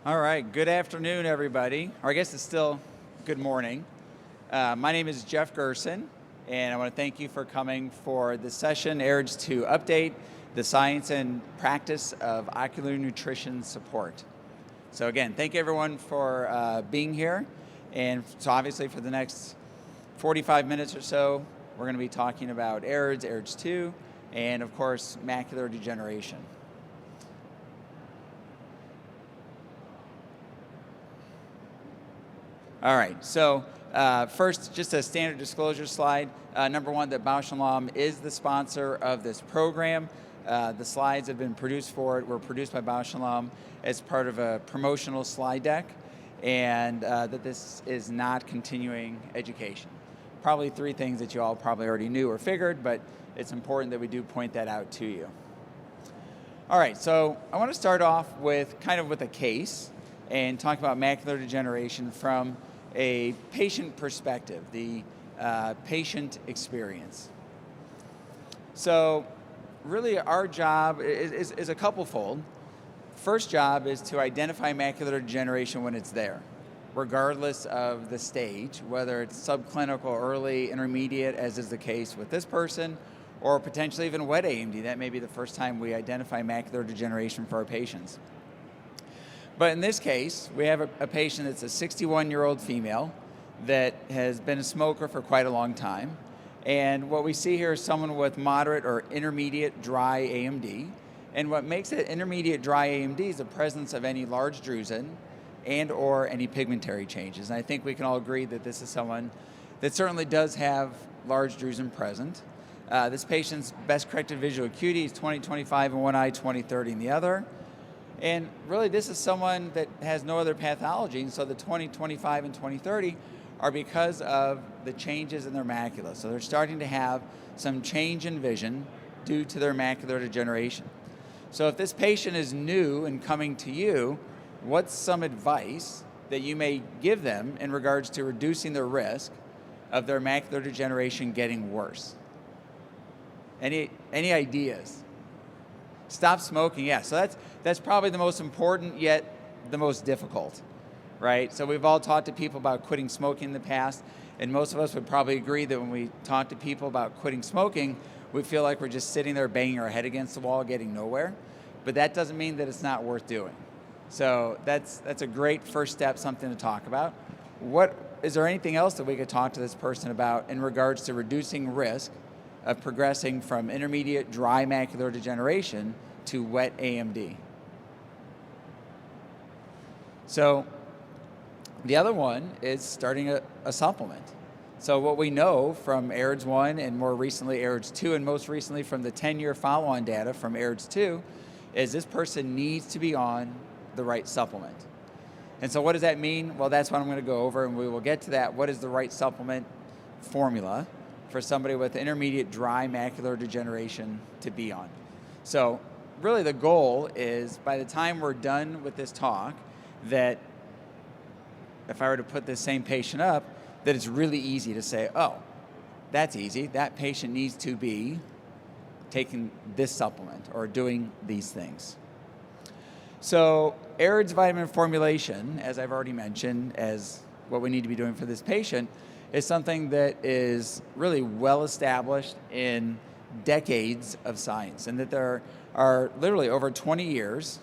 All right, good afternoon, everybody. Or I guess it's still good morning. My name is Jeff Gerson, and I want to thank you for coming for the session, AREDS2 Update, the Science and Practice of Ocular Nutrition Support. So again, thank you everyone for being here. And so obviously for the next 45 minutes or so, we're going to be talking about AREDS, AREDS2, and of course, macular degeneration. All right, so first, just a standard disclosure slide. Number one, that Bausch Lomb is the sponsor of this program. The slides have been produced for it, were produced by Bausch Lomb as part of a promotional slide deck, and that this is not continuing education. Probably three things that you all probably already knew or figured, but it's important that we do point that out to you. All right, so I want to start off with a case and talk about macular degeneration from a patient perspective, the patient experience. So really our job is a couple-fold. First job is to identify macular degeneration when it's there, regardless of the stage, whether it's subclinical, early, intermediate, as is the case with this person, or potentially even wet AMD. That may be the first time we identify macular degeneration for our patients. But in this case, we have a patient that's a 61-year-old female that has been a smoker for quite a long time. And what we see here is someone with moderate or intermediate dry AMD. And what makes it intermediate dry AMD is the presence of any large drusen and or any pigmentary changes. And I think we can all agree that this is someone that certainly does have large drusen present. This patient's best corrected visual acuity is 20/25 in one eye, 20/30 in the other. And really, this is someone that has no other pathology, and so the 20/25 and 20/30 are because of the changes in their macula. So they're starting to have some change in vision due to their macular degeneration. So if this patient is new and coming to you, what's some advice that you may give them in regards to reducing the risk of their macular degeneration getting worse? Any ideas? Stop smoking, yeah. So that's probably the most important, yet the most difficult, right? So we've all talked to people about quitting smoking in the past, and most of us would probably agree that when we talk to people about quitting smoking, we feel like we're just sitting there banging our head against the wall, getting nowhere. But that doesn't mean that it's not worth doing. So that's a great first step, something to talk about. Is there anything else that we could talk to this person about in regards to reducing risk of progressing from intermediate dry macular degeneration to wet AMD? So the other one is starting a supplement. So what we know from AREDS1 and more recently AREDS2 and most recently from the 10-year follow-on data from AREDS2 is this person needs to be on the right supplement. And so what does that mean? Well, that's what I'm going to go over, and we will get to that. What is the right supplement formula for somebody with intermediate dry macular degeneration to be on? So really the goal is by the time we're done with this talk, that if I were to put this same patient up, that it's really easy to say, oh, that's easy. That patient needs to be taking this supplement or doing these things. So AREDS vitamin formulation, as I've already mentioned, as what we need to be doing for this patient, is something that is really well established in decades of science, and that there are literally over 20 years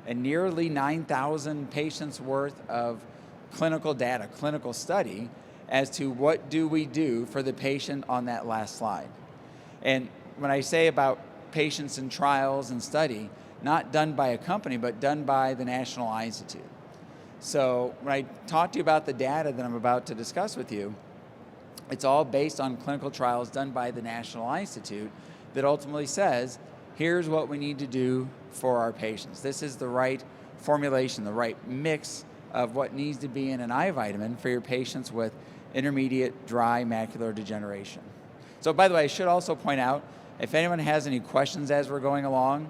and nearly 9,000 patients worth of clinical data, clinical study as to what do we do for the patient on that last slide. And when I say about patients and trials and study, not done by a company, but done by the National Eye Institute. So when I talk to you about the data that I'm about to discuss with you, it's all based on clinical trials done by the National Eye Institute that ultimately says, here's what we need to do for our patients. This is the right formulation, the right mix of what needs to be in an eye vitamin for your patients with intermediate dry macular degeneration. So by the way, I should also point out, if anyone has any questions as we're going along,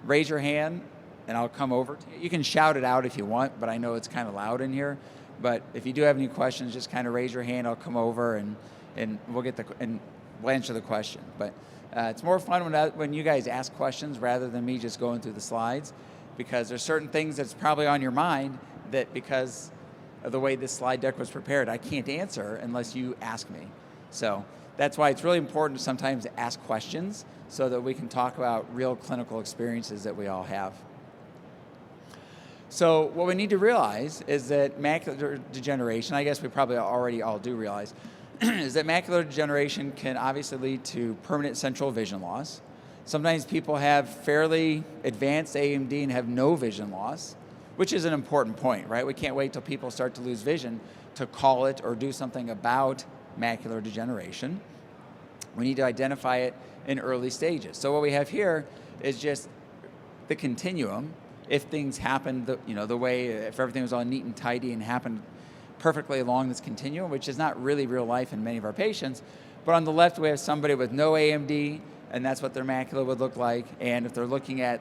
raise your hand and I'll come over to you. You can shout it out if you want, but I know it's kind of loud in here. But if you do have any questions, just kind of raise your hand. I'll come over and we'll answer the question. But it's more fun when you guys ask questions rather than me just going through the slides. because there's certain things that's probably on your mind that, because of the way this slide deck was prepared, I can't answer unless you ask me. So that's why it's really important to sometimes ask questions so that we can talk about real clinical experiences that we all have. So what we need to realize is that macular degeneration, I guess we probably already all do realize, is that macular degeneration can obviously lead to permanent central vision loss. Sometimes people have fairly advanced AMD and have no vision loss, which is an important point, right? We can't wait till people start to lose vision to call it or do something about macular degeneration. We need to identify it in early stages. So what we have here is just the continuum. If things happen the way, if everything was all neat and tidy and happened perfectly along this continuum, which is not really real life in many of our patients. But on the left, we have somebody with no AMD, and that's what their macula would look like. And if they're looking at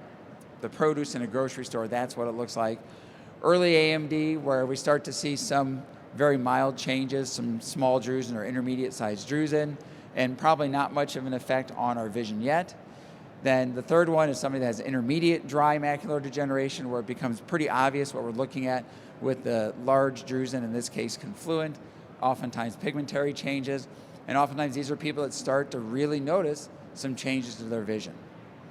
the produce in a grocery store, that's what it looks like. Early AMD, where we start to see some very mild changes, some small drusen or intermediate sized drusen, and probably not much of an effect on our vision yet. Then the third one is somebody that has intermediate dry macular degeneration, where it becomes pretty obvious what we're looking at with the large drusen, in this case confluent, oftentimes pigmentary changes, and oftentimes these are people that start to really notice some changes to their vision.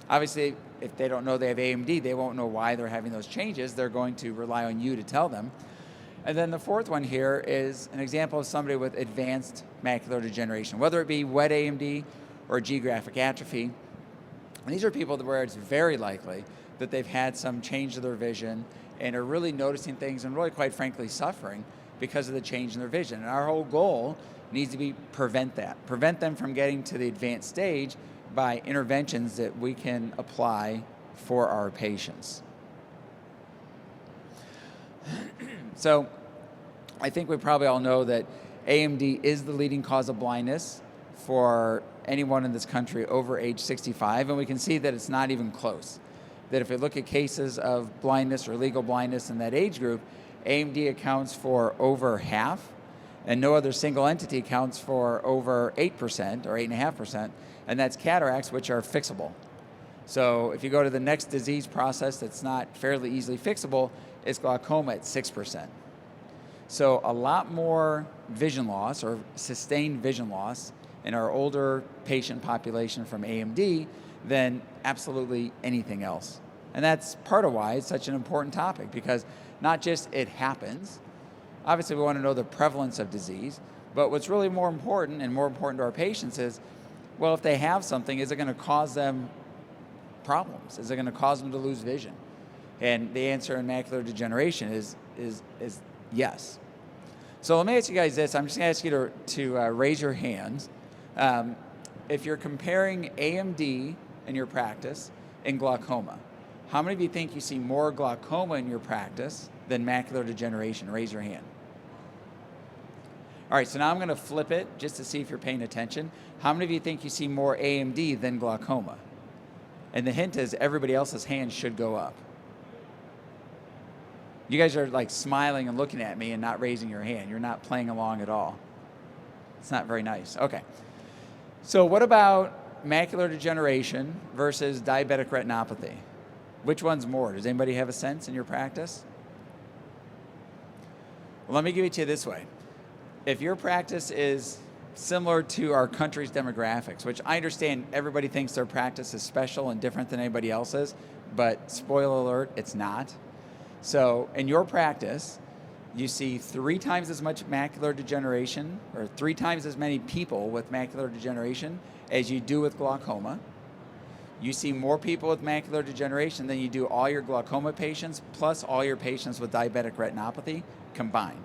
Obviously, if they don't know they have AMD, they won't know why they're having those changes. They're going to rely on you to tell them. And then the fourth one here is an example of somebody with advanced macular degeneration, whether it be wet AMD or geographic atrophy. And these are people where it's very likely that they've had some change to their vision and are really noticing things and really, quite frankly, suffering because of the change in their vision. And our whole goal needs to be prevent that. Prevent them from getting to the advanced stage by interventions that we can apply for our patients. So I think we probably all know that AMD is the leading cause of blindness for anyone in this country over age 65, and we can see that it's not even close. That if we look at cases of blindness or legal blindness in that age group, AMD accounts for over half, and no other single entity accounts for over 8% or 8.5%, and that's cataracts, which are fixable. So if you go to the next disease process that's not fairly easily fixable, it's glaucoma at 6%. So a lot more vision loss or sustained vision loss in our older patient population from AMD than absolutely anything else. And that's part of why it's such an important topic, because not just it happens, obviously we want to know the prevalence of disease, but what's really more important and more important to our patients is, well, if they have something, is it going to cause them problems? Is it going to cause them to lose vision? And the answer in macular degeneration is yes. So let me ask you guys this. I'm just going to ask you to raise your hands. If you're comparing AMD in your practice and glaucoma, how many of you think you see more glaucoma in your practice than macular degeneration? Raise your hand. All right, so now I'm going to flip it just to see if you're paying attention. How many of you think you see more AMD than glaucoma? And the hint is everybody else's hand should go up. You guys are like smiling and looking at me and not raising your hand. You're not playing along at all. It's not very nice. Okay. So what about macular degeneration versus diabetic retinopathy? Which one's more? Does anybody have a sense in your practice? Well, let me give it to you this way. If your practice is similar to our country's demographics, which I understand everybody thinks their practice is special and different than anybody else's, but spoiler alert, it's not. So in your practice, you see 3 times as much macular degeneration, or 3 times as many people with macular degeneration as you do with glaucoma. You see more people with macular degeneration than you do all your glaucoma patients, plus all your patients with diabetic retinopathy combined.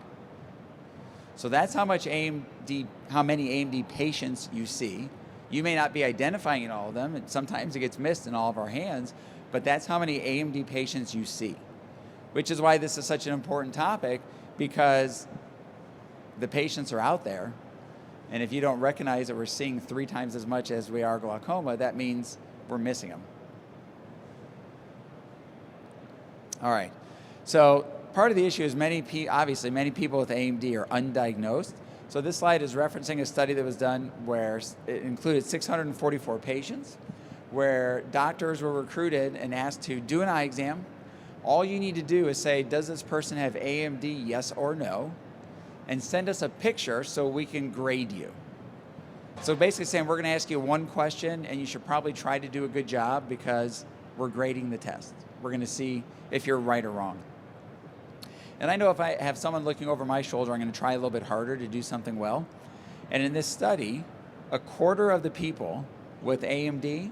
So that's how many AMD patients you see. You may not be identifying in all of them, and sometimes it gets missed in all of our hands, but that's how many AMD patients you see. Which is why this is such an important topic, because the patients are out there, and if you don't recognize that we're seeing 3 times as much as we are glaucoma, that means we're missing them. All right, so part of the issue is obviously many people with AMD are undiagnosed. So this slide is referencing a study that was done where it included 644 patients, where doctors were recruited and asked to do an eye exam, All you need to do is say, does this person have AMD, yes or no? And send us a picture so we can grade you. So basically saying, we're going to ask you one question and you should probably try to do a good job because we're grading the test. We're going to see if you're right or wrong. And I know if I have someone looking over my shoulder, I'm going to try a little bit harder to do something well. And in this study, a quarter of the people with AMD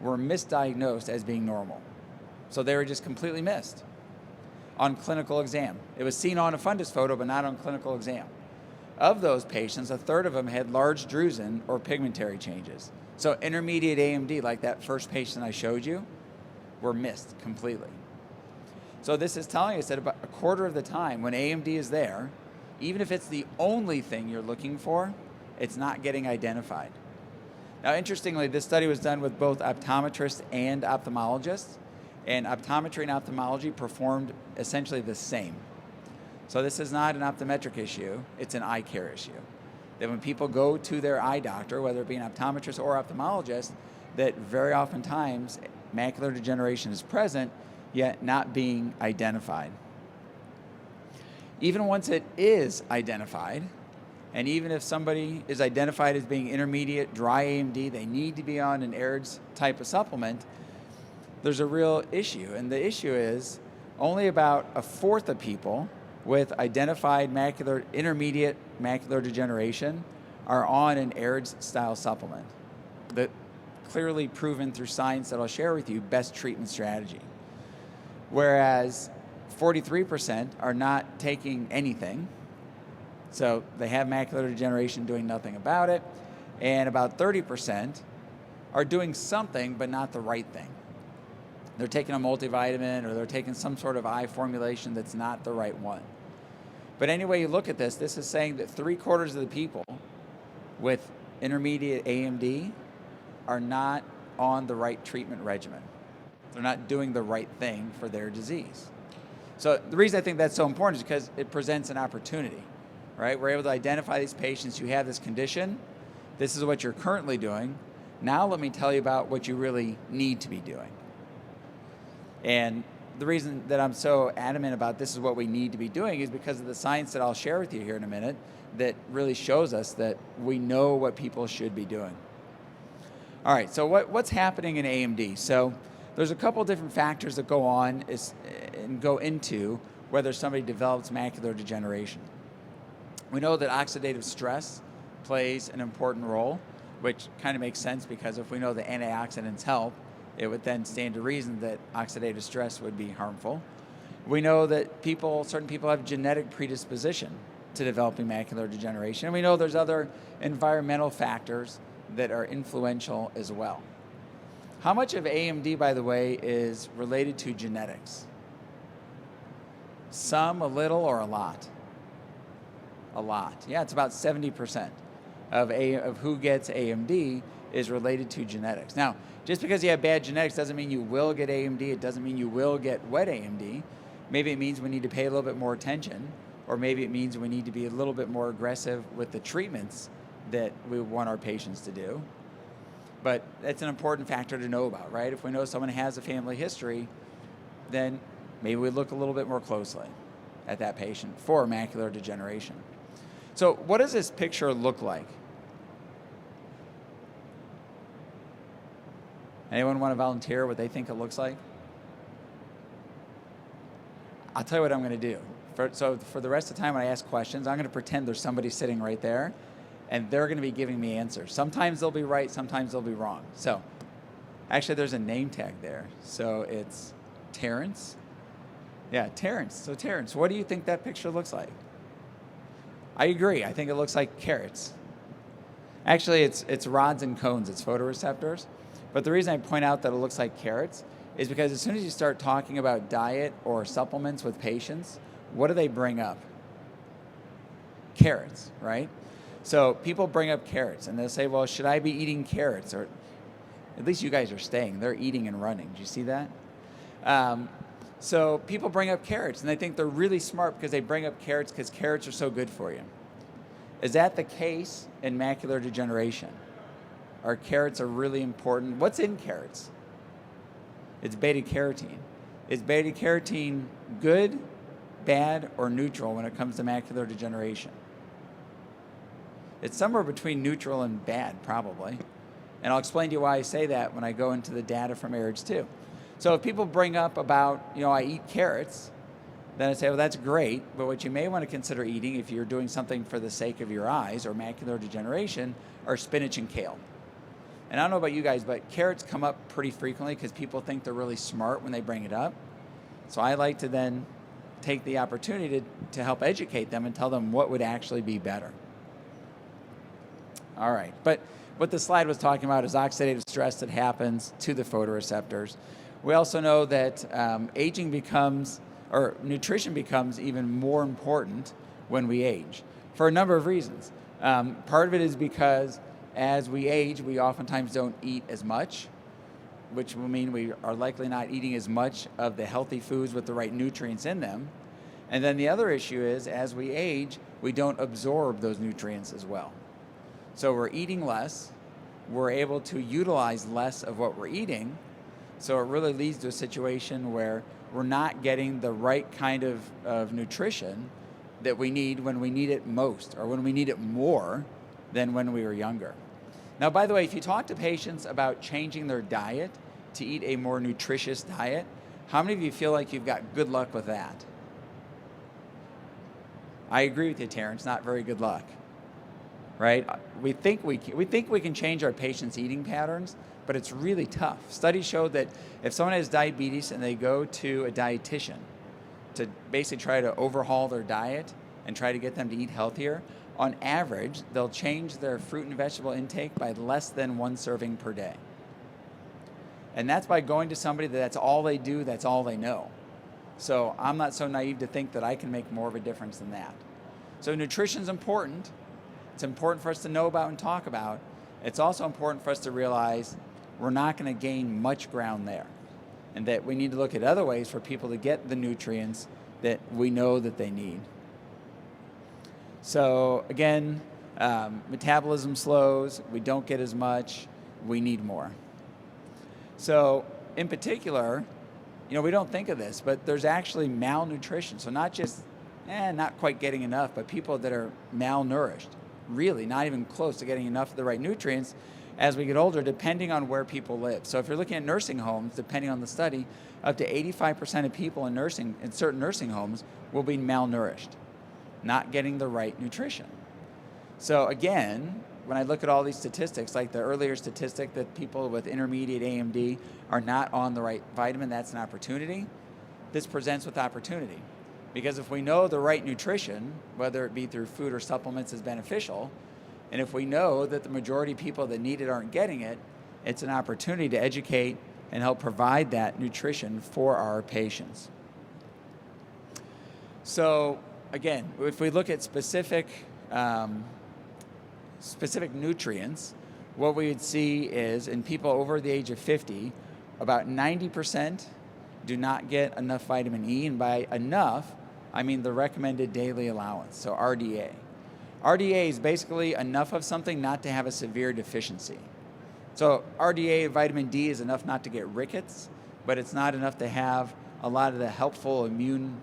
were misdiagnosed as being normal. So they were just completely missed on clinical exam. It was seen on a fundus photo, but not on clinical exam. Of those patients, a third of them had large drusen or pigmentary changes. So intermediate AMD, like that first patient I showed you, were missed completely. So this is telling us that about a quarter of the time when AMD is there, even if it's the only thing you're looking for, it's not getting identified. Now, interestingly, this study was done with both optometrists and ophthalmologists, and optometry and ophthalmology performed essentially the same. So this is not an optometric issue, it's an eye care issue. That when people go to their eye doctor, whether it be an optometrist or ophthalmologist, that very oftentimes macular degeneration is present, yet not being identified. Even once it is identified, and even if somebody is identified as being intermediate dry AMD, they need to be on an AREDS type of supplement, there's a real issue. And the issue is only about a fourth of people with identified intermediate macular degeneration are on an AREDS style supplement. The clearly proven through science that I'll share with you, best treatment strategy. Whereas 43% are not taking anything. So they have macular degeneration, doing nothing about it. And about 30% are doing something, but not the right thing. They're taking a multivitamin or they're taking some sort of eye formulation that's not the right one. But anyway you look at this, this is saying that 3/4 of the people with intermediate AMD are not on the right treatment regimen. They're not doing the right thing for their disease. So the reason I think that's so important is because it presents an opportunity, right? We're able to identify these patients, you have this condition, this is what you're currently doing, now let me tell you about what you really need to be doing. And the reason that I'm so adamant about this is what we need to be doing is because of the science that I'll share with you here in a minute that really shows us that we know what people should be doing. All right, so what's happening in AMD? So there's a couple different factors that go on and go into whether somebody develops macular degeneration. We know that oxidative stress plays an important role, which kind of makes sense because if we know the antioxidants help, it would then stand to reason that oxidative stress would be harmful. We know that certain people have genetic predisposition to developing macular degeneration. And we know there's other environmental factors that are influential as well. How much of AMD, by the way, is related to genetics? Some, a little, or a lot? A lot. Yeah, it's about 70% of who gets AMD is related to genetics. Now, just because you have bad genetics doesn't mean you will get AMD. It doesn't mean you will get wet AMD. Maybe it means we need to pay a little bit more attention, or maybe it means we need to be a little bit more aggressive with the treatments that we want our patients to do. But that's an important factor to know about, right? If we know someone has a family history, then maybe we look a little bit more closely at that patient for macular degeneration. So what does this picture look like? Anyone want to volunteer what they think it looks like? I'll tell you what I'm going to do. So for the rest of the time when I ask questions, I'm going to pretend there's somebody sitting right there, and they're going to be giving me answers. Sometimes they'll be right, sometimes they'll be wrong. So actually there's a name tag there. So it's Terrence. Yeah, Terrence. So Terrence, what do you think that picture looks like? I agree. I think it looks like carrots. Actually, it's rods and cones. It's photoreceptors. But the reason I point out that it looks like carrots is because as soon as you start talking about diet or supplements with patients, what do they bring up? Carrots, right? So people bring up carrots and they'll say, well, should I be eating carrots? Or at least you guys are staying. They're eating and running. Do you see that? So people bring up carrots and they think they're really smart because they bring up carrots because carrots are so good for you. Is that the case in macular degeneration? Carrots are really important. What's in carrots? It's beta carotene. Is beta-carotene good, bad, or neutral when it comes to macular degeneration? It's somewhere between neutral and bad, probably. And I'll explain to you why I say that when I go into the data from AREDS2. So if people bring up about, I eat carrots, then I say, well, that's great, but what you may want to consider eating if you're doing something for the sake of your eyes or macular degeneration are spinach and kale. And I don't know about you guys, but carrots come up pretty frequently because people think they're really smart when they bring it up. So I like to then take the opportunity to help educate them and tell them what would actually be better. All right, but what the slide was talking about is oxidative stress that happens to the photoreceptors. We also know that nutrition becomes even more important when we age for a number of reasons. Part of it is because as we age, we oftentimes don't eat as much, which will mean we are likely not eating as much of the healthy foods with the right nutrients in them. And then the other issue is as we age, we don't absorb those nutrients as well. So we're eating less, we're able to utilize less of what we're eating, so it really leads to a situation where we're not getting the right kind of nutrition that we need when we need it most, or when we need it more than when we were younger. Now, by the way, if you talk to patients about changing their diet to eat a more nutritious diet, how many of you feel like you've got good luck with that? I agree with you, Terrence, not very good luck, right? We think we can change our patients' eating patterns, but it's really tough. Studies show that if someone has diabetes and they go to a dietitian to basically try to overhaul their diet and try to get them to eat healthier, on average, they'll change their fruit and vegetable intake by less than 1 serving per day. And that's by going to somebody that's all they do, that's all they know. So I'm not so naive to think that I can make more of a difference than that. So nutrition's important. It's important for us to know about and talk about. It's also important for us to realize we're not going to gain much ground there, and that we need to look at other ways for people to get the nutrients that we know that they need. So again, metabolism slows, we don't get as much, we need more. So in particular, we don't think of this, but there's actually malnutrition. So not just, not quite getting enough, but people that are malnourished, really not even close to getting enough of the right nutrients as we get older, depending on where people live. So if you're looking at nursing homes, depending on the study, up to 85% of people in certain nursing homes will be malnourished, not getting the right nutrition. So again, when I look at all these statistics, like the earlier statistic that people with intermediate AMD are not on the right vitamin, that's an opportunity. This presents with opportunity. Because if we know the right nutrition, whether it be through food or supplements, is beneficial, and if we know that the majority of people that need it aren't getting it, it's an opportunity to educate and help provide that nutrition for our patients. So again, if we look at specific nutrients, what we would see is in people over the age of 50, about 90% do not get enough vitamin E, and by enough, I mean the recommended daily allowance, so RDA. RDA is basically enough of something not to have a severe deficiency. So RDA, vitamin D, is enough not to get rickets, but it's not enough to have a lot of the helpful immune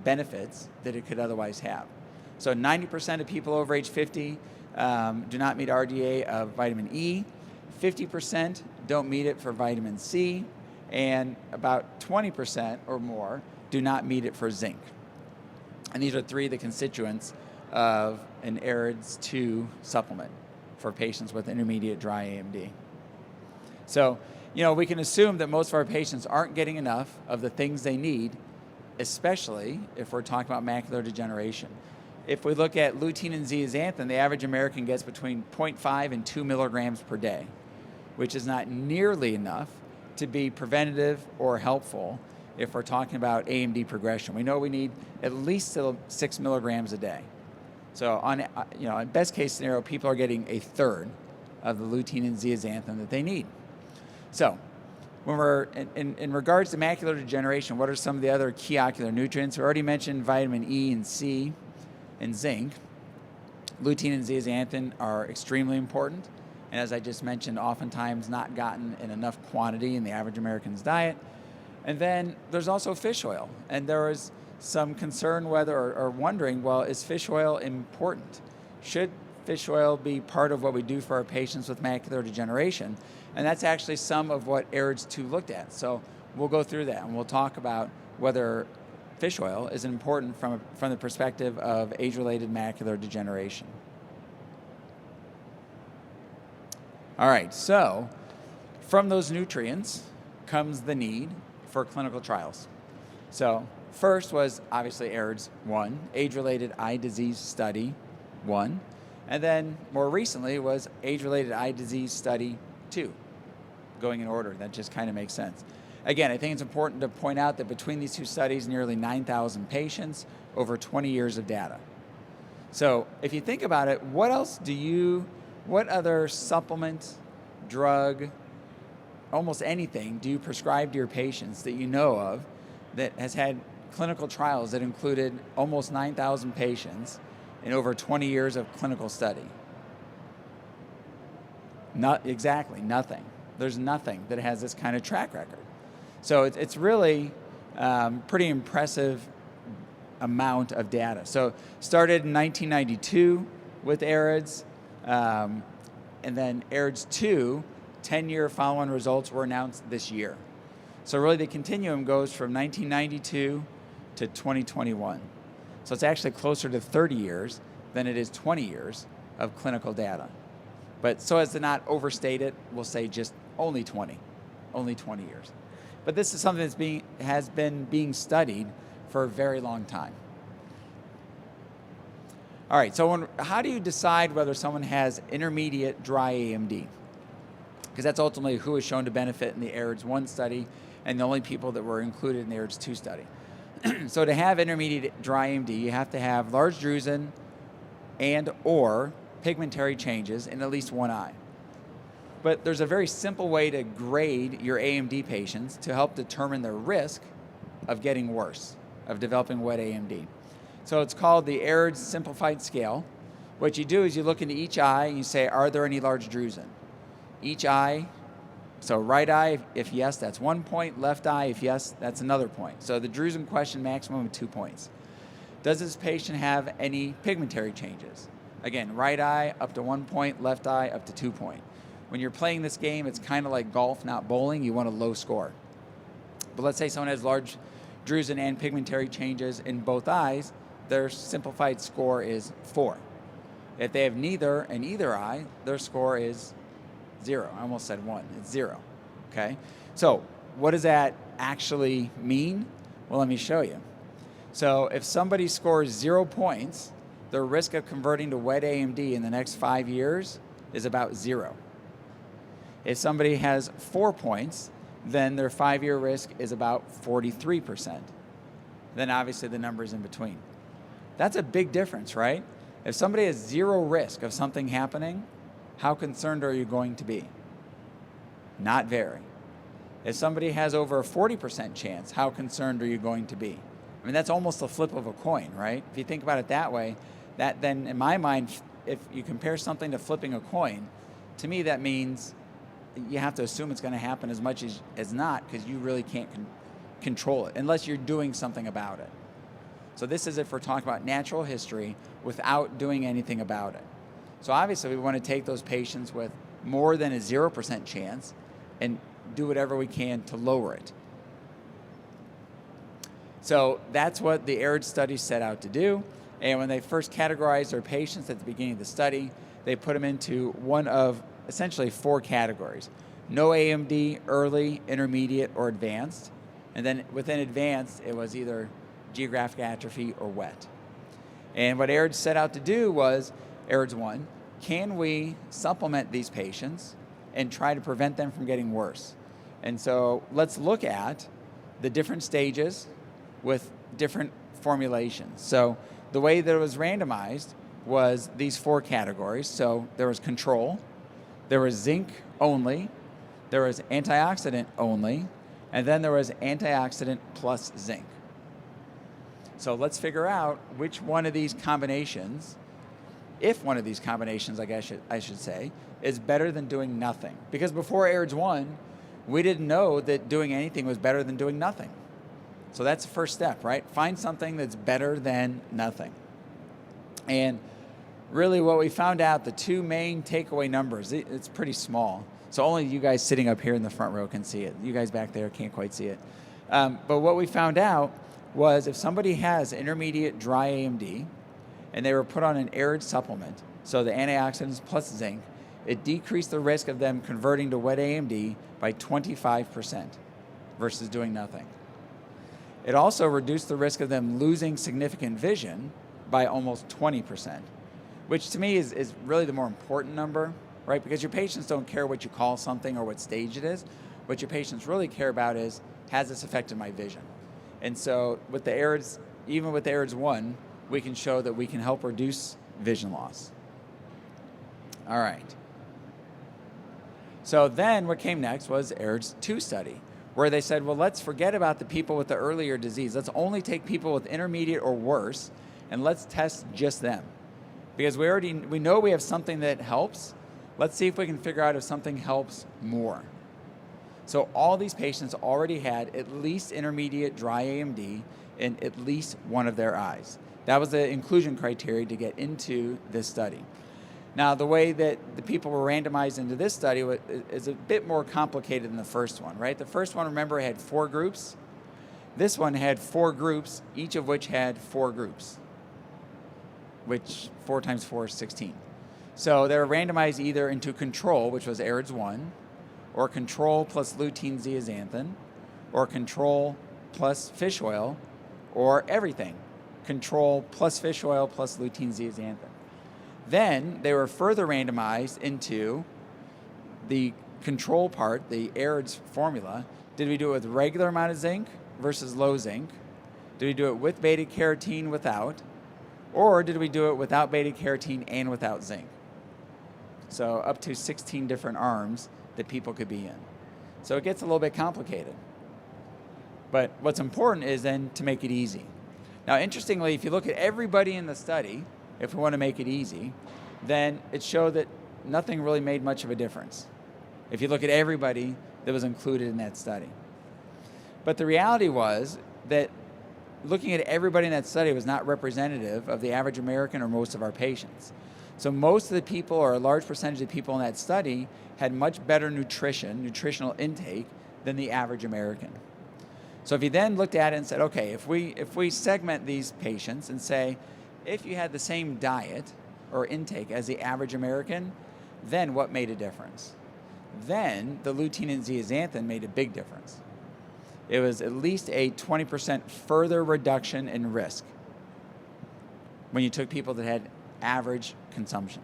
benefits that it could otherwise have. So 90% of people over age 50 do not meet RDA of vitamin E, 50% don't meet it for vitamin C, and about 20% or more do not meet it for zinc. And these are 3 of the constituents of an AREDS2 supplement for patients with intermediate dry AMD. So, we can assume that most of our patients aren't getting enough of the things they need, especially if we're talking about macular degeneration. If we look at lutein and zeaxanthin, the average American gets between 0.5 and 2 milligrams per day, which is not nearly enough to be preventative or helpful if we're talking about AMD progression. We know we need at least 6 milligrams a day. So in best case scenario, people are getting a third of the lutein and zeaxanthin that they need. So when we're in regards to macular degeneration, what are some of the other key ocular nutrients? We already mentioned vitamin E and C and zinc. Lutein and zeaxanthin are extremely important, and as I just mentioned, oftentimes not gotten in enough quantity in the average American's diet. And then there's also fish oil. And there was some concern whether, or wondering, well, is fish oil important? Should fish oil be part of what we do for our patients with macular degeneration? And that's actually some of what AREDS2 looked at. So we'll go through that and we'll talk about whether fish oil is important from the perspective of age-related macular degeneration. All right, so from those nutrients comes the need for clinical trials. So first was obviously AREDS1, age-related eye disease study 1, and then more recently was age-related eye disease study 2, going in order. That just kind of makes sense. Again, I think it's important to point out that between these two studies, nearly 9,000 patients, over 20 years of data. So if you think about it, what other supplement, drug, almost anything do you prescribe to your patients that you know of that has had clinical trials that included almost 9,000 patients in over 20 years of clinical study? Exactly nothing. There's nothing that has this kind of track record. So it's really pretty impressive amount of data. So started in 1992 with AREDS, and then AREDS2, 10-year follow-on results were announced this year. So really the continuum goes from 1992 to 2021. So it's actually closer to 30 years than it is 20 years of clinical data. But so as to not overstate it, we'll say just only 20 years. But this is something that has been being studied for a very long time. All right, so how do you decide whether someone has intermediate dry AMD? Because that's ultimately who was shown to benefit in the AREDS1 study and the only people that were included in the AREDS2 study. So to have intermediate dry AMD, you have to have large drusen and or pigmentary changes in at least one eye. But there's a very simple way to grade your AMD patients to help determine their risk of getting worse, of developing wet AMD. So it's called the AREDS simplified scale. What you do is you look into each eye and you say, are there any large drusen? Each eye, so right eye, if yes, that's 1 point. Left eye, if yes, that's another point. So the drusen question, maximum of 2 points. Does this patient have any pigmentary changes? Again, right eye up to 1 point, left eye up to 2 points. When you're playing this game, it's kind of like golf, not bowling. You want a low score. But let's say someone has large drusen and pigmentary changes in both eyes, their simplified score is 4. If they have neither in either eye, their score is 0. I almost said 1. It's 0. Okay? So what does that actually mean? Well, let me show you. So if somebody scores 0 points, their risk of converting to wet AMD in the next 5 years is about 0. If somebody has 4 points, then their 5-year risk is about 43%. Then obviously the number's in between. That's a big difference, right? If somebody has 0 risk of something happening, how concerned are you going to be? Not very. If somebody has over a 40% chance, how concerned are you going to be? I mean, that's almost a flip of a coin, right? If you think about it that way, that then in my mind, if you compare something to flipping a coin, to me that means you have to assume it's going to happen as much as not, because you really can't control it unless you're doing something about it. So this is if we're talking about natural history without doing anything about it. So obviously we want to take those patients with more than a 0% chance and do whatever we can to lower it. So that's what the AREDS study set out to do. And when they first categorized their patients at the beginning of the study, they put them into one of essentially 4 categories. No AMD, early, intermediate, or advanced. And then within advanced, it was either geographic atrophy or wet. And what AREDS set out to do was, AREDS1, can we supplement these patients and try to prevent them from getting worse? And so let's look at the different stages with different formulations. So the way that it was randomized was these 4 categories. So there was control, there was zinc only, there was antioxidant only, and then there was antioxidant plus zinc. So let's figure out which one of these combinations, if one of these combinations, I should say, is better than doing nothing. Because before AREDS1, we didn't know that doing anything was better than doing nothing. So that's the first step, right? Find something that's better than nothing. And really what we found out, the two main takeaway numbers, it's pretty small. So only you guys sitting up here in the front row can see it. You guys back there can't quite see it. But what we found out was if somebody has intermediate dry AMD and they were put on an AREDS supplement, so the antioxidants plus zinc, it decreased the risk of them converting to wet AMD by 25% versus doing nothing. It also reduced the risk of them losing significant vision by almost 20%, which to me is really the more important number, right? Because your patients don't care what you call something or what stage it is. What your patients really care about is, has this affected my vision? And so with the AREDS, even with the AREDS1, we can show that we can help reduce vision loss. All right. So then what came next was AREDS2 study, where they said, well, let's forget about the people with the earlier disease. Let's only take people with intermediate or worse, and let's test just them. Because we know we have something that helps. Let's see if we can figure out if something helps more. So all these patients already had at least intermediate dry AMD in at least one of their eyes. That was the inclusion criteria to get into this study. Now, the way that the people were randomized into this study is a bit more complicated than the first one, right? The first one, remember, had 4 groups. This one had 4 groups, each of which had 4 groups, which 4 times 4 is 16. So they were randomized either into control, which was AREDS1, or control plus lutein zeaxanthin, or control plus fish oil, or everything, control plus fish oil plus lutein zeaxanthin. Then they were further randomized into the control part, the AREDS formula. Did we do it with regular amount of zinc versus low zinc? Did we do it with beta carotene without? Or did we do it without beta carotene and without zinc? So up to 16 different arms that people could be in. So it gets a little bit complicated. But what's important is then to make it easy. Now, interestingly, if you look at everybody in the study, if we want to make it easy, then it showed that nothing really made much of a difference if you look at everybody that was included in that study. But the reality was that looking at everybody in that study was not representative of the average American or most of our patients. So most of the people, or a large percentage of people in that study, had much better nutritional intake than the average American. So if you then looked at it and said, okay, if we segment these patients and say, if you had the same diet or intake as the average American, then what made a difference? Then the lutein and zeaxanthin made a big difference. It was at least a 20% further reduction in risk when you took people that had average consumption.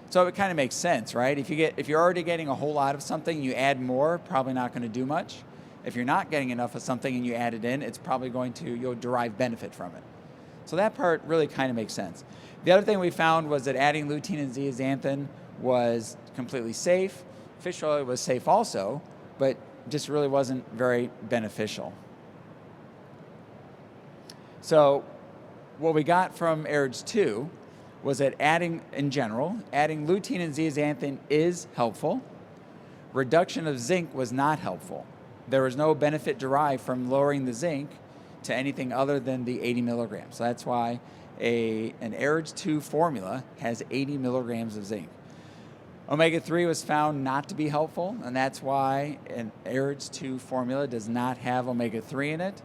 So it kind of makes sense, right? If you're already getting a whole lot of something, you add more, probably not going to do much. If you're not getting enough of something and you add it in, it's probably you'll derive benefit from it. So that part really kind of makes sense. The other thing we found was that adding lutein and zeaxanthin was completely safe. Fish oil was safe also, but just really wasn't very beneficial. So what we got from AREDS2 was that adding lutein and zeaxanthin is helpful. Reduction of zinc was not helpful. There was no benefit derived from lowering the zinc to anything other than the 80 milligrams. So that's why an AREDS2 formula has 80 milligrams of zinc. Omega-3 was found not to be helpful, and that's why an AREDS2 formula does not have omega-3 in it.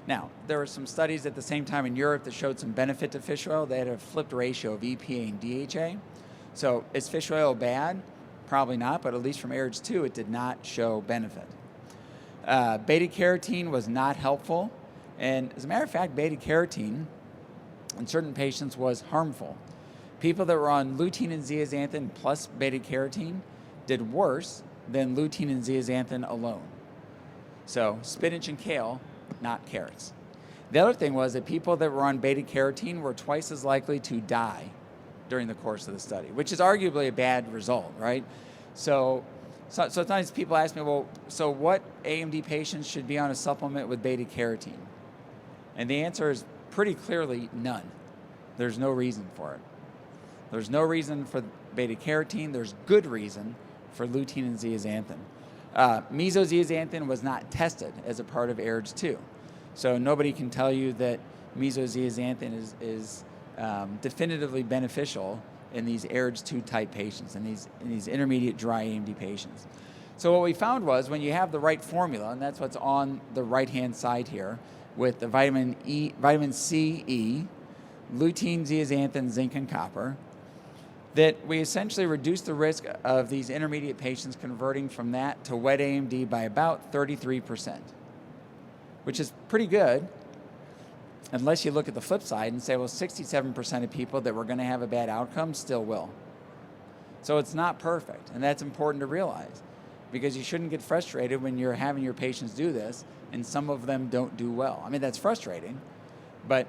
Now, there were some studies at the same time in Europe that showed some benefit to fish oil. They had a flipped ratio of EPA and DHA. So is fish oil bad? Probably not, but at least from AREDS2, it did not show benefit. Beta-carotene was not helpful. And as a matter of fact, beta-carotene in certain patients was harmful. People that were on lutein and zeaxanthin plus beta-carotene did worse than lutein and zeaxanthin alone. So spinach and kale, not carrots. The other thing was that people that were on beta-carotene were twice as likely to die during the course of the study, which is arguably a bad result, right? So sometimes people ask me, well, so what AMD patients should be on a supplement with beta-carotene? And the answer is pretty clearly none. There's no reason for it. There's no reason for beta-carotene. There's good reason for lutein and zeaxanthin. Mesozeaxanthin was not tested as a part of AREDS2. So nobody can tell you that mesozeaxanthin is definitively beneficial in these AREDS2 type patients, in these intermediate dry AMD patients. So what we found was when you have the right formula, and that's what's on the right-hand side here, with the vitamin C, E, lutein, zeaxanthin, zinc, and copper, that we essentially reduce the risk of these intermediate patients converting from that to wet AMD by about 33%, which is pretty good, unless you look at the flip side and say, well, 67% of people that were going to have a bad outcome still will. So it's not perfect, and that's important to realize, because you shouldn't get frustrated when you're having your patients do this and some of them don't do well. I mean, that's frustrating, but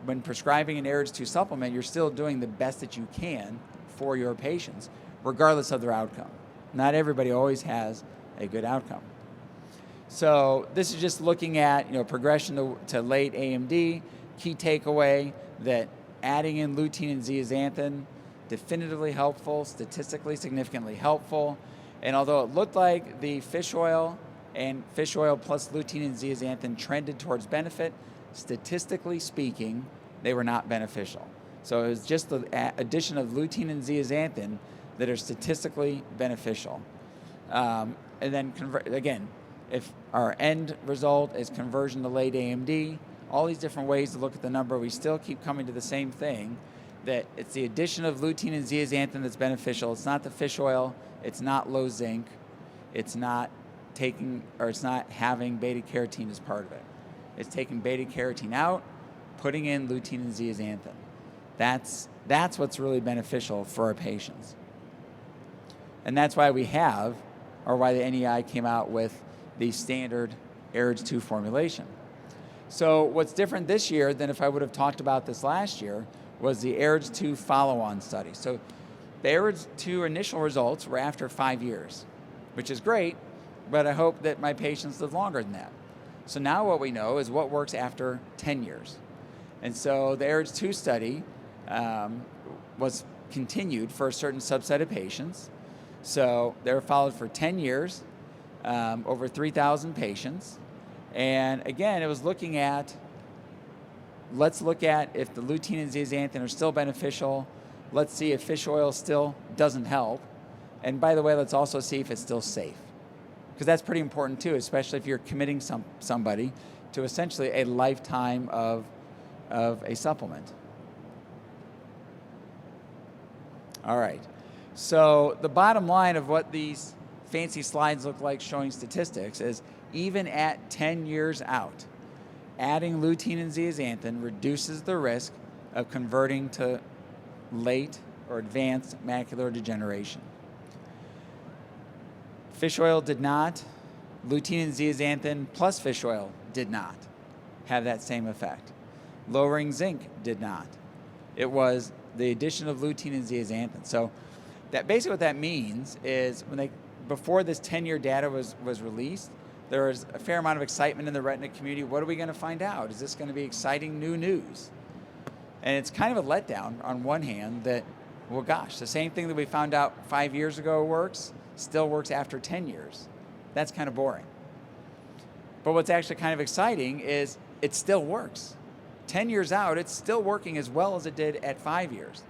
when prescribing an AREDS2 supplement, you're still doing the best that you can for your patients, regardless of their outcome. Not everybody always has a good outcome. So this is just looking at progression to late AMD. Key takeaway that adding in lutein and zeaxanthin, definitively helpful, statistically significantly helpful. And although it looked like the fish oil and fish oil plus lutein and zeaxanthin trended towards benefit, statistically speaking, they were not beneficial. So it was just the addition of lutein and zeaxanthin that are statistically beneficial. And then again, if our end result is conversion to late AMD, all these different ways to look at the number, we still keep coming to the same thing, that it's the addition of lutein and zeaxanthin that's beneficial. It's not the fish oil, it's not low zinc, it's not having beta carotene as part of it. It's taking beta carotene out, putting in lutein and zeaxanthin. That's what's really beneficial for our patients. And that's why why the NEI came out with the standard AREDS2 formulation. So what's different this year than if I would have talked about this last year was the AREDS2 follow-on study. So the AREDS2 initial results were after 5 years, which is great, but I hope that my patients live longer than that. So now what we know is what works after 10 years. And so the AREDS2 study was continued for a certain subset of patients. So they were followed for 10 years, over 3,000 patients. And again, it was looking at, let's look at if the lutein and zeaxanthin are still beneficial. Let's see if fish oil still doesn't help. And by the way, let's also see if it's still safe, because that's pretty important too, especially if you're committing somebody to essentially a lifetime of a supplement. All right. So the bottom line of what these fancy slides look like showing statistics is even at 10 years out, adding lutein and zeaxanthin reduces the risk of converting to late or advanced macular degeneration. Fish oil did not. Lutein and zeaxanthin plus fish oil did not have that same effect. Lowering zinc did not. It was the addition of lutein and zeaxanthin. So that basically what that means is before this 10-year data was released, there was a fair amount of excitement in the retina community. What are we going to find out? Is this going to be exciting new news? And it's kind of a letdown on one hand that, well, gosh, the same thing that we found out 5 years ago works, still works after 10 years. That's kind of boring. But what's actually kind of exciting is it still works. 10 years out, it's still working as well as it did at 5 years.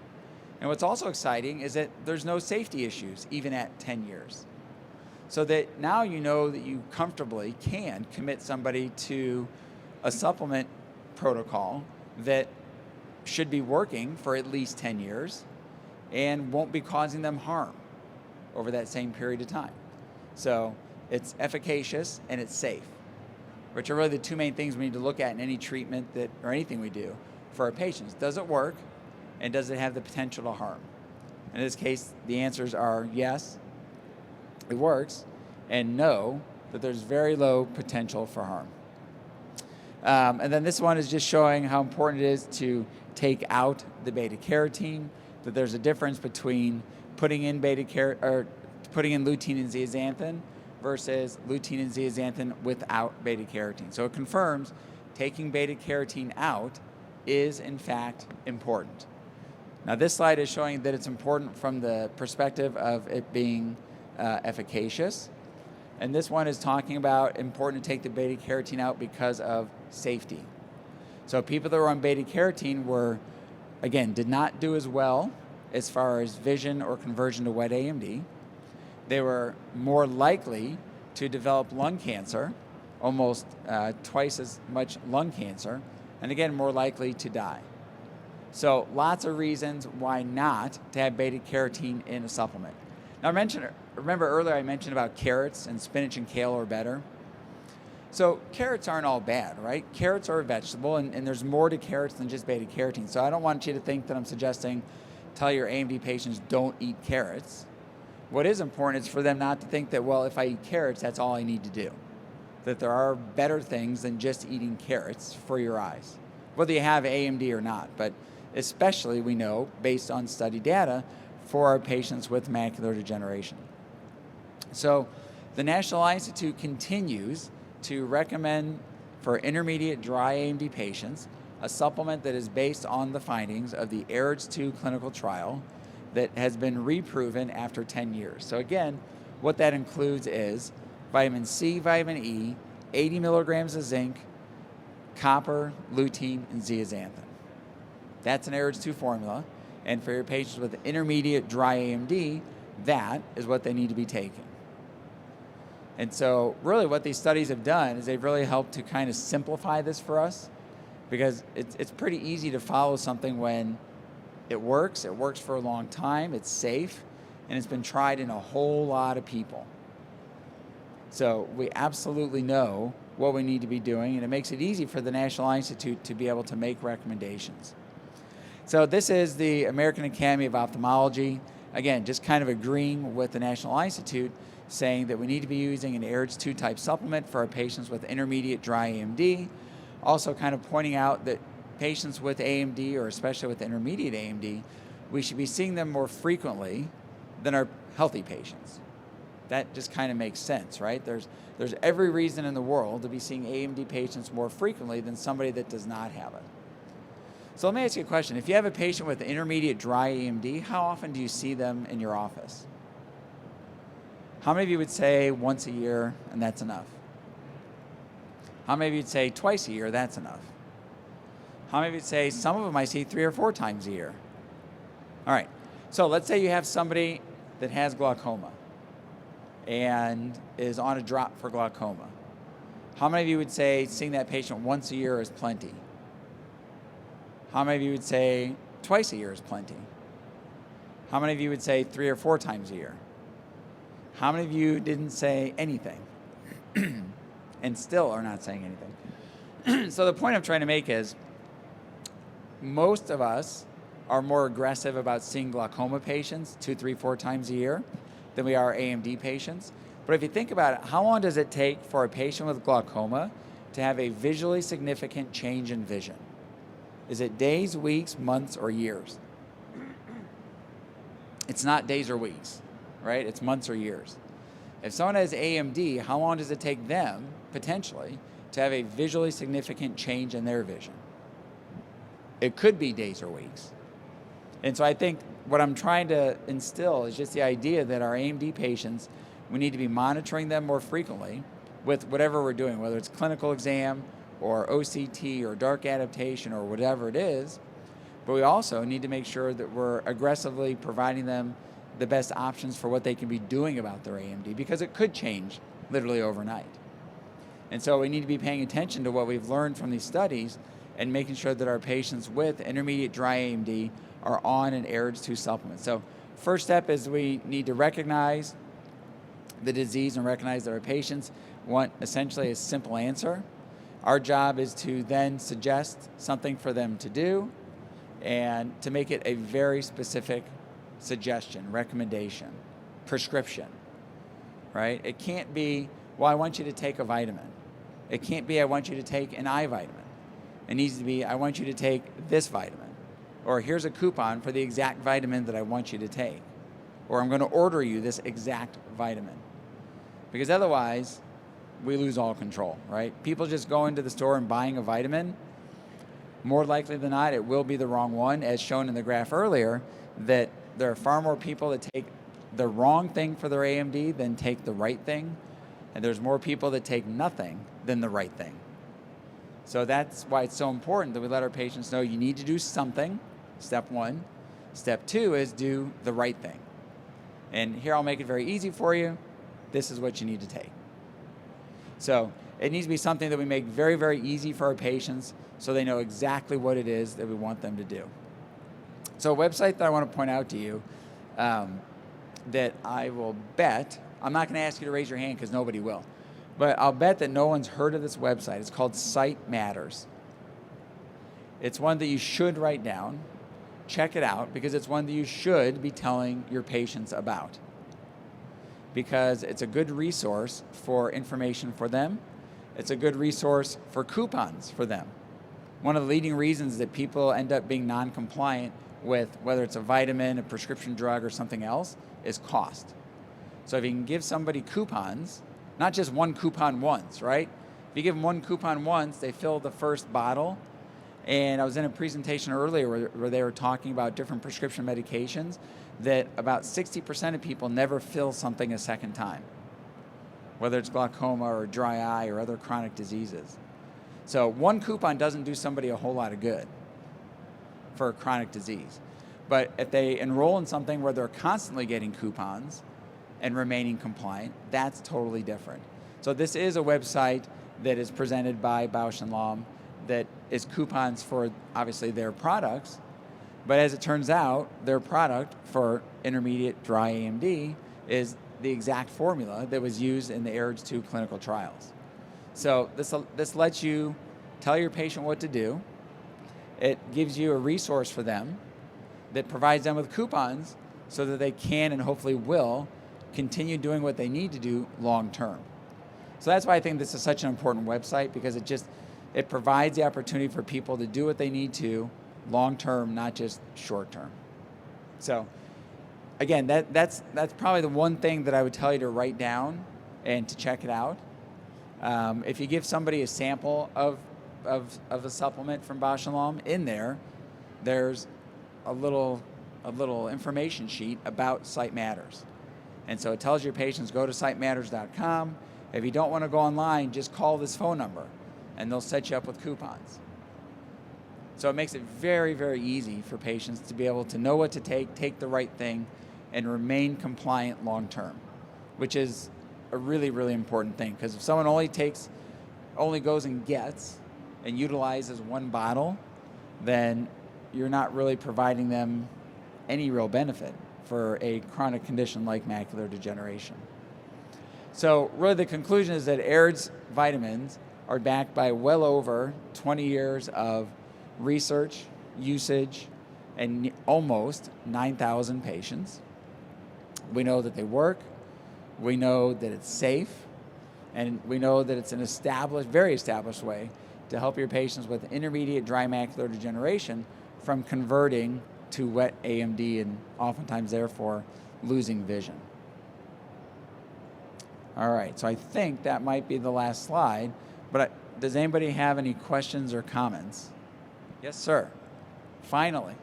And what's also exciting is that there's no safety issues even at 10 years. So that now you know that you comfortably can commit somebody to a supplement protocol that should be working for at least 10 years and won't be causing them harm over that same period of time. So it's efficacious and it's safe, which are really the two main things we need to look at in any treatment or anything we do for our patients. Does it work, and does it have the potential to harm? In this case, the answers are yes, it works, and no, that there's very low potential for harm. And then this one is just showing how important it is to take out the beta carotene, that there's a difference between putting in lutein and zeaxanthin versus lutein and zeaxanthin without beta carotene. So it confirms taking beta carotene out is in fact important. Now this slide is showing that it's important from the perspective of it being efficacious. And this one is talking about important to take the beta carotene out because of safety. So people that were on beta carotene were, again, did not do as well as far as vision or conversion to wet AMD. They were more likely to develop lung cancer, almost twice as much lung cancer, and again, more likely to die. So lots of reasons why not to have beta carotene in a supplement. Now remember earlier I mentioned about carrots and spinach and kale are better. So carrots aren't all bad, right? Carrots are a vegetable, and there's more to carrots than just beta carotene. So I don't want you to think that I'm suggesting tell your AMD patients don't eat carrots. What is important is for them not to think that, well, if I eat carrots, that's all I need to do. That there are better things than just eating carrots for your eyes, whether you have AMD or not. But especially, we know, based on study data, for our patients with macular degeneration. So the National Eye Institute continues to recommend for intermediate dry AMD patients a supplement that is based on the findings of the AREDS2 clinical trial that has been reproven after 10 years. So again, what that includes is vitamin C, vitamin E, 80 milligrams of zinc, copper, lutein, and zeaxanthin. That's an AREDS2 formula. And for your patients with intermediate dry AMD, that is what they need to be taking. And so really what these studies have done is they've really helped to kind of simplify this for us, because it's pretty easy to follow something when it works for a long time, it's safe, and it's been tried in a whole lot of people. So we absolutely know what we need to be doing, and it makes it easy for the National Eye Institute to be able to make recommendations. So this is the American Academy of Ophthalmology, again, just kind of agreeing with the National Eye Institute, saying that we need to be using an AREDS2 type supplement for our patients with intermediate dry AMD. Also kind of pointing out that patients with AMD, or especially with intermediate AMD, we should be seeing them more frequently than our healthy patients. That just kind of makes sense, right? There's every reason in the world to be seeing AMD patients more frequently than somebody that does not have it. So let me ask you a question. If you have a patient with intermediate dry AMD, how often do you see them in your office? How many of you would say once a year and that's enough? How many of you would say twice a year, that's enough? How many of you would say some of them I see 3 or 4 times a year? All right, so let's say you have somebody that has glaucoma and is on a drop for glaucoma. How many of you would say seeing that patient once a year is plenty? How many of you would say twice a year is plenty? How many of you would say 3 or 4 times a year? How many of you didn't say anything and still are not saying anything? So the point I'm trying to make is most of us are more aggressive about seeing glaucoma patients 2, 3, 4 times a year than we are AMD patients. But if you think about it, how long does it take for a patient with glaucoma to have a visually significant change in vision? Is it days, weeks, months, or years? It's not days or weeks, right? It's months or years. If someone has AMD, how long does it take them, potentially, to have a visually significant change in their vision? It could be days or weeks. And so I think what I'm trying to instill is just the idea that our AMD patients, we need to be monitoring them more frequently with whatever we're doing, whether it's clinical exam or OCT or dark adaptation or whatever it is. But we also need to make sure that we're aggressively providing them the best options for what they can be doing about their AMD, because it could change literally overnight. And so we need to be paying attention to what we've learned from these studies and making sure that our patients with intermediate dry AMD are on an AREDS2 supplement. So first step is we need to recognize the disease and recognize that our patients want essentially a simple answer. Our job is to then suggest something for them to do and to make it a very specific suggestion, recommendation, prescription, right? It can't be, well, I want you to take a vitamin. It can't be, I want you to take an eye vitamin. It needs to be, I want you to take this vitamin. Or here's a coupon for the exact vitamin that I want you to take. Or I'm going to order you this exact vitamin. Because otherwise, we lose all control, right? People just go into the store and buying a vitamin. More likely than not, it will be the wrong one, as shown in the graph earlier, that there are far more people that take the wrong thing for their AMD than take the right thing. And there's more people that take nothing than the right thing. So that's why it's so important that we let our patients know you need to do something, step one. Step two is do the right thing. And here I'll make it very easy for you. This is what you need to take. So it needs to be something that we make very, very easy for our patients so they know exactly what it is that we want them to do. So a website that I want to point out to you that I will bet, I'm not going to ask you to raise your hand because nobody will, but I'll bet that no one's heard of this website. It's called Sight Matters. It's one that you should write down. Check it out because it's one that you should be telling your patients about, because it's a good resource for information for them. It's a good resource for coupons for them. One of the leading reasons that people end up being non-compliant with whether it's a vitamin, a prescription drug, or something else is cost. So if you can give somebody coupons, not just one coupon once, right? If you give them one coupon once, they fill the first bottle. And I was in a presentation earlier where they were talking about different prescription medications that about 60% of people never fill something a second time, whether it's glaucoma or dry eye or other chronic diseases. So one coupon doesn't do somebody a whole lot of good for a chronic disease. But if they enroll in something where they're constantly getting coupons and remaining compliant, that's totally different. So this is a website that is presented by Bausch Lomb that is coupons for obviously their products, but as it turns out, their product for intermediate dry AMD is the exact formula that was used in the AREDS2 clinical trials. So this lets you tell your patient what to do. It gives you a resource for them that provides them with coupons so that they can and hopefully will continue doing what they need to do long term. So that's why I think this is such an important website, because it provides the opportunity for people to do what they need to long term, not just short term. So again, that's probably the one thing that I would tell you to write down and to check it out. If you give somebody a sample of a supplement from Bausch Lomb, in there's a little information sheet about Sight Matters. And so it tells your patients, go to sightmatters.com. If you don't want to go online, just call this phone number and they'll set you up with coupons. So it makes it very, very easy for patients to be able to know what to take the right thing, and remain compliant long term, which is a really, really important thing. Because if someone only goes and gets and utilizes one bottle, then you're not really providing them any real benefit for a chronic condition like macular degeneration. So really the conclusion is that AREDS vitamins are backed by well over 20 years of research, usage, and almost 9,000 patients. We know that they work, we know that it's safe, and we know that it's an very established way to help your patients with intermediate dry macular degeneration from converting to wet AMD and oftentimes therefore losing vision. All right, so I think that might be the last slide, but does anybody have any questions or comments? Yes, sir. Finally.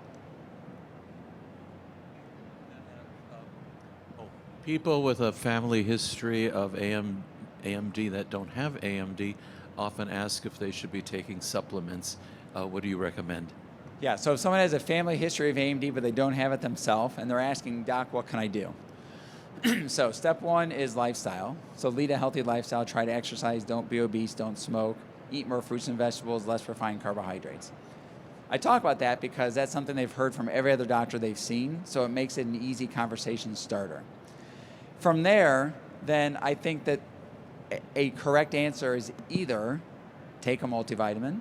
People with a family history of AMD that don't have AMD often ask if they should be taking supplements. What do you recommend? Yeah, so if someone has a family history of AMD but they don't have it themselves and they're asking, Doc, what can I do? So step one is lifestyle. So lead a healthy lifestyle, try to exercise, don't be obese, don't smoke, eat more fruits and vegetables, less refined carbohydrates. I talk about that because that's something they've heard from every other doctor they've seen, so it makes it an easy conversation starter. From there, then I think that a correct answer is either take a multivitamin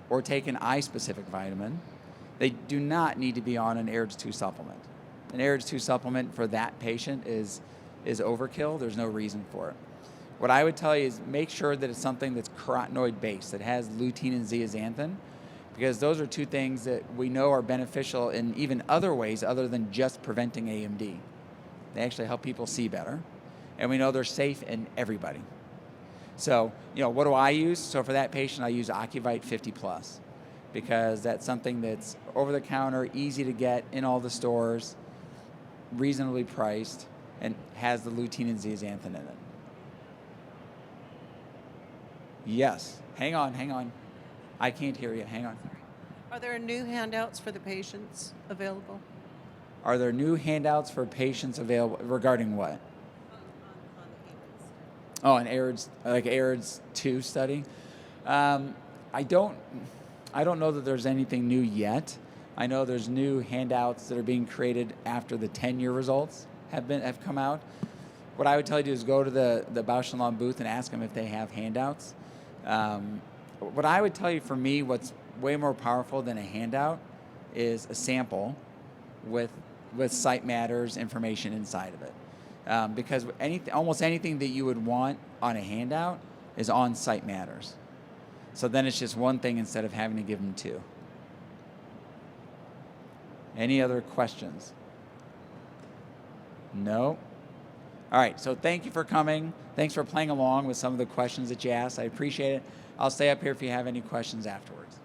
or take an eye-specific vitamin. They do not need to be on an AREDS2 supplement. An AREDS2 supplement for that patient is overkill. There's no reason for it. What I would tell you is make sure that it's something that's carotenoid-based, that has lutein and zeaxanthin, because those are two things that we know are beneficial in even other ways other than just preventing AMD. They actually help people see better, and we know they're safe in everybody. So, what do I use? So for that patient, I use Ocuvite 50+, because that's something that's over-the-counter, easy to get in all the stores, reasonably priced, and has the lutein and zeaxanthin in it. Yes. Hang on. I can't hear you. Hang on. Are there new handouts for the patients available? Are there new handouts for patients available regarding what? On the payments. Oh, an AREDS, like AREDS2 study. I don't know that there's anything new yet. I know there's new handouts that are being created after the 10-year results have come out. What I would tell you to do is go to the Bausch Lomb booth and ask them if they have handouts. What I would tell you, for me, what's way more powerful than a handout is a sample with Site Matters information inside of it. Because almost anything that you would want on a handout is on Site Matters. So then it's just one thing instead of having to give them two. Any other questions? No? All right, so thank you for coming. Thanks for playing along with some of the questions that you asked. I appreciate it. I'll stay up here if you have any questions afterwards.